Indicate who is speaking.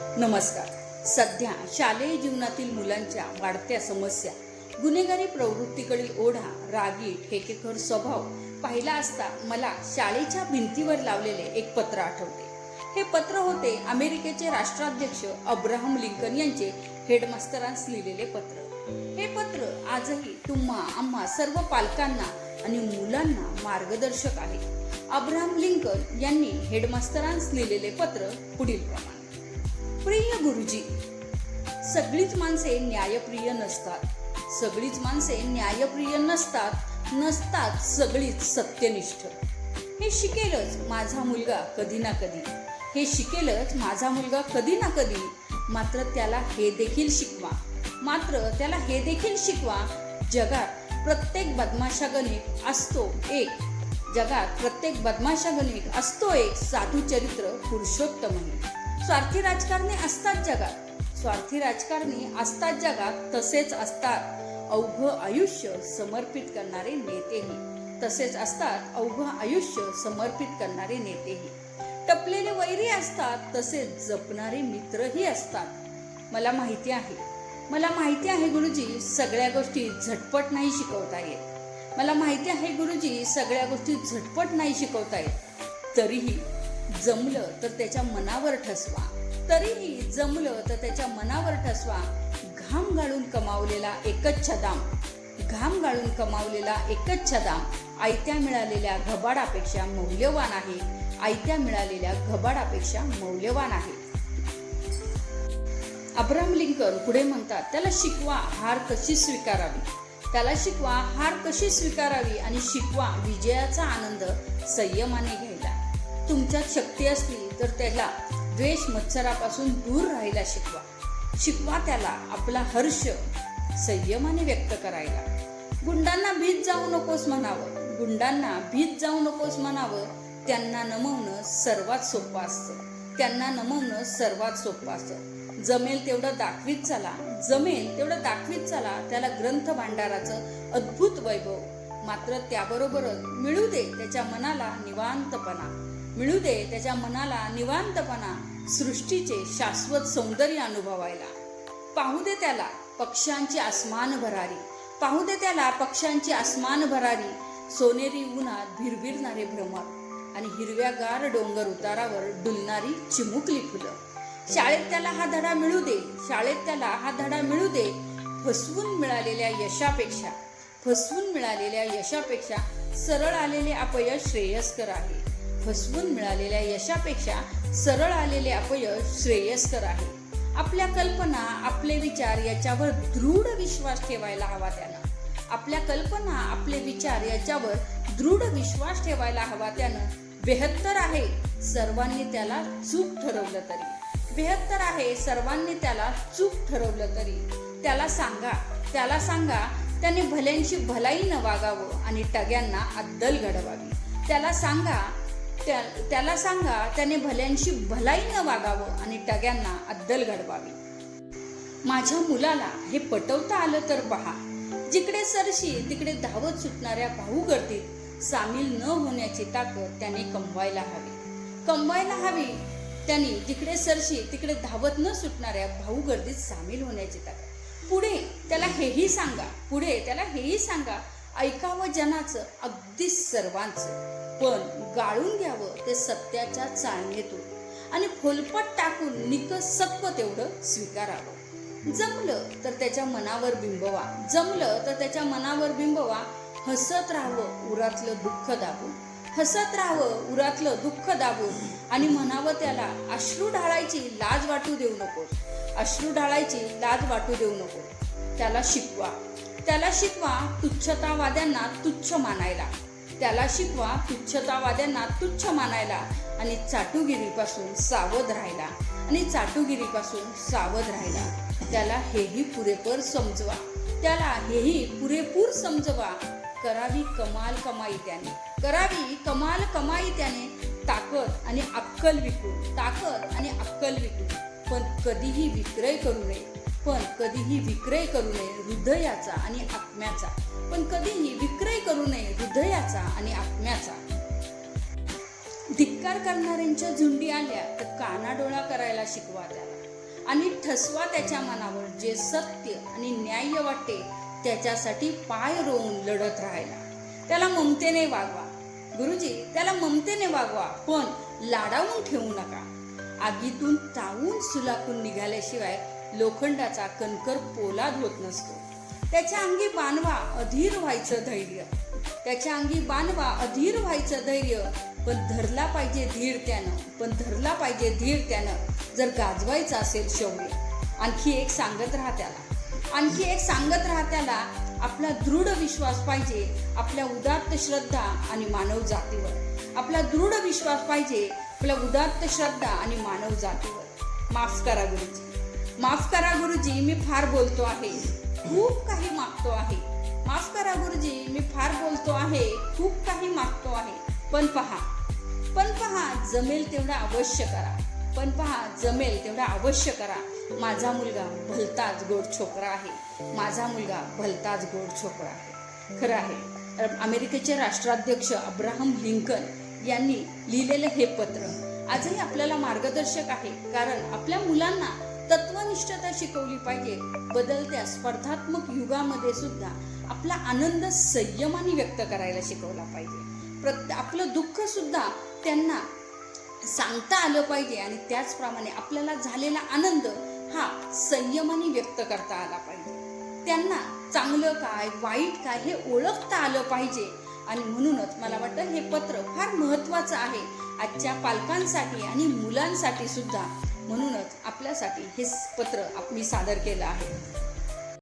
Speaker 1: नमस्कार. सध्या शालेय जीवनातील मुलांच्या वाढत्या समस्या, गुन्हेगारी प्रवृत्तीकडील ओढा, रागीट ठेकेखोर स्वभाव पाहिला असता मला शाळेच्या भिंतीवर लावलेले एक पत्र आठवते. हे पत्र होते अमेरिकेचे राष्ट्राध्यक्ष अब्राहम लिंकन यांचे हेडमास्टरांस लिहिलेले पत्र. हे पत्र आजही आम्हा सर्व पालकांना आणि मुलांना मार्गदर्शक आहे. अब्राहम लिंकन यांनी हेडमास्टरांस लिहिलेले पत्र पुढील प्रमाणे. प्रिय गुरुजी, सगळीच माणसे न्यायप्रिय नसतात. सगळीच माणसे न्यायप्रिय नसतात सगळीच सत्यनिष्ठ. हे शिकेलच माझा मुलगा कधी ना कधी. हे शिकेलच माझा मुलगा कधी ना कधी. मात्र त्याला हे देखील शिकवा, जगात प्रत्येक बदमाशागणिक असतो एक साधू चरित्र पुरुषोत्तमही. स्वार्थी राजकारणी असतात जगात, तसेच असतात अवघं आयुष्य समर्पित करणारे नेतेही. टपलेले वैरी असतात, तसेच जपणारे मित्रही असतात. मला माहिती आहे गुरुजी, सगळ्या गोष्टी झटपट नाही शिकवता येत. तरीही जमलं तर त्याच्या मनावर ठसवा. घाम गाळून कमावलेला एकच छदाम आयत्या मिळालेल्या घबाडापेक्षा मौल्यवान आहे. अब्राहम लिंकन पुढे म्हणतात, त्याला शिकवा हार कशी स्वीकारावी आणि शिकवा विजयाचा आनंद संयमाने घ्यायला. तुमच्यात शक्ती असली तर त्याला द्वेष मत्सरापासून दूर राहायला शिकवा त्याला आपला हर्ष संयमाने व्यक्त करायला. गुंडांना भीत जाऊ नकोस म्हणावं. त्यांना नमवणं सर्वात सोपं असतं. जमेल तेवढं दाखवीत चला त्याला ग्रंथ भांडाराचं अद्भुत वैभव. मात्र त्याबरोबरच मिळू दे त्याच्या मनाला निवांतपणा सृष्टीचे शाश्वत सौंदर्य अनुभवायला. पाहू दे त्याला पक्ष्यांची आसमान भरारी, सोनेरी उन्हात भिरभिरणारे भ्रमर आणि हिरव्यागार डोंगर उतारावर डुलणारी चिमुकली फुलं. शाळेत त्याला हा धडा मिळू दे. फसवून मिळालेल्या यशापेक्षा सरळ आलेले अपयश श्रेयस्कर आहे. आपल्या कल्पना, आपले विचार याच्यावर दृढ विश्वास ठेवायला हवा त्यानं. बेहत्तर आहे सर्वांनी त्याला चूक ठरवलं तरी. त्याला सांगा त्याने भल्यांशी भलाई न वागावं आणि टग्यांना अद्दल घडवावी. त्याने भल्यांशी भलाई न वागावं आणि टग्यांना अद्दल घडवावी. माझ्या मुलाला हे पटवता आलं तर पहा. जिकडे सरशी तिकडे धावत सुटणाऱ्या भाऊगर्दीत सामील न होण्याची ताकद त्याने कमवायला हवी. त्यांनी जिकडे सरशी तिकडे धावत न सुटणाऱ्या भाऊगर्दीत सामील होण्याची ताकद. पुढे त्याला हेही सांगा, ऐकावं जनाचं अगदीच सर्वांचं, पण गाळून घ्यावं ते सत्याच्या चाळणीतून आणि फोलपट टाकून निकस सत्व तेवढं स्वीकारावं. जमलं तर त्याच्या मनावर बिंबवा. हसत राहावं उरातलं दुःख दाबून आणि म्हणावं त्याला अश्रू ढाळायची लाज वाटू देऊ नको. त्याला शिकवा तुच्छतावाद्यांना तुच्छ मानायला आणि चाटुगिरीपासून सावध राहायला. त्याला हेही पुरेपूर समजवा. करावी कमाल कमाई त्याने ताकद आणि अक्कल विकून. पण कधीही विक्रय करू नये हृदयाचा आणि आत्म्याचा. धिक्कार करणाऱ्यांच्या झुंडी आल्या तर कानाडोळा करायला शिकवा त्याला. आणि ठसवा त्याच्या मनावर. जे सत्य आणि न्याय्य वाटते त्याच्यासाठी पाय रोवून लढत राहायला. त्याला ममतेने वागवा गुरुजी, त्याला ममतेने वागवा, पण लाडावून ठेवू नका. आगीतून तावून सुलाखून निघाल्याशिवाय लोखंडाचा कणकर पोलाद होत नसतो. त्याच्या अंगी बांधवा अधीर व्हायचं धैर्य. त्याच्या अंगी बांधवा अधीर व्हायचं धैर्य. पण धरला पाहिजे धीर त्यानं, पण धरला पाहिजे धीर त्यानं, जर गाजवायचं असेल शौर्य. आणखी एक सांगत राहा त्याला, आपला दृढ विश्वास पाहिजे आपल्या उदात्त श्रद्धा आणि मानव जातीवर. आपला दृढ विश्वास पाहिजे आपल्या उदात्त श्रद्धा आणि मानव जातीवर. माफ करा गुरुजी, माफ करा गुरुजी, मी फार बोलतो आहे, खूप काही मागतो आहे. माफ करा गुरुजी, मी फार बोलतो आहे, खूप काही मागतो आहे. पण पहा जमेल तेवढा अवश्य करा. पण पहा जमेल तेवढा अवश्य करा. माझा मुलगा भलताच गोड छोकरा आहे. माझा मुलगा भलताच गोड छोकरा आहे. खरं आहे. अमेरिकेचे राष्ट्राध्यक्ष अब्राहम लिंकन यांनी लिहिलेलं हे पत्र आजही आपल्याला मार्गदर्शक आहे. कारण आपल्या मुलांना तत्वनिष्ठता शिकवली पाहिजे. बदलत्या स्पर्धात्मक युगामध्ये सुद्धा आपला आनंद संयमाने व्यक्त करायला शिकवला पाहिजे. आपलं दुःख सुद्धा त्यांना सांगता आलं पाहिजे आणि त्याचप्रमाणे आपल्याला झालेला आनंद हा संयमाने व्यक्त करता आला पाहिजे. त्यांना चांगलं काय वाईट काय हे ओळखता आलं पाहिजे. आणि म्हणूनच मला वाटतं हे पत्र फार महत्त्वाचं आहे आजच्या पालकांसाठी आणि मुलांसाठी सुद्धा. म्हणूनच आपल्यासाठी हे पत्र मी सादर केलं आहे.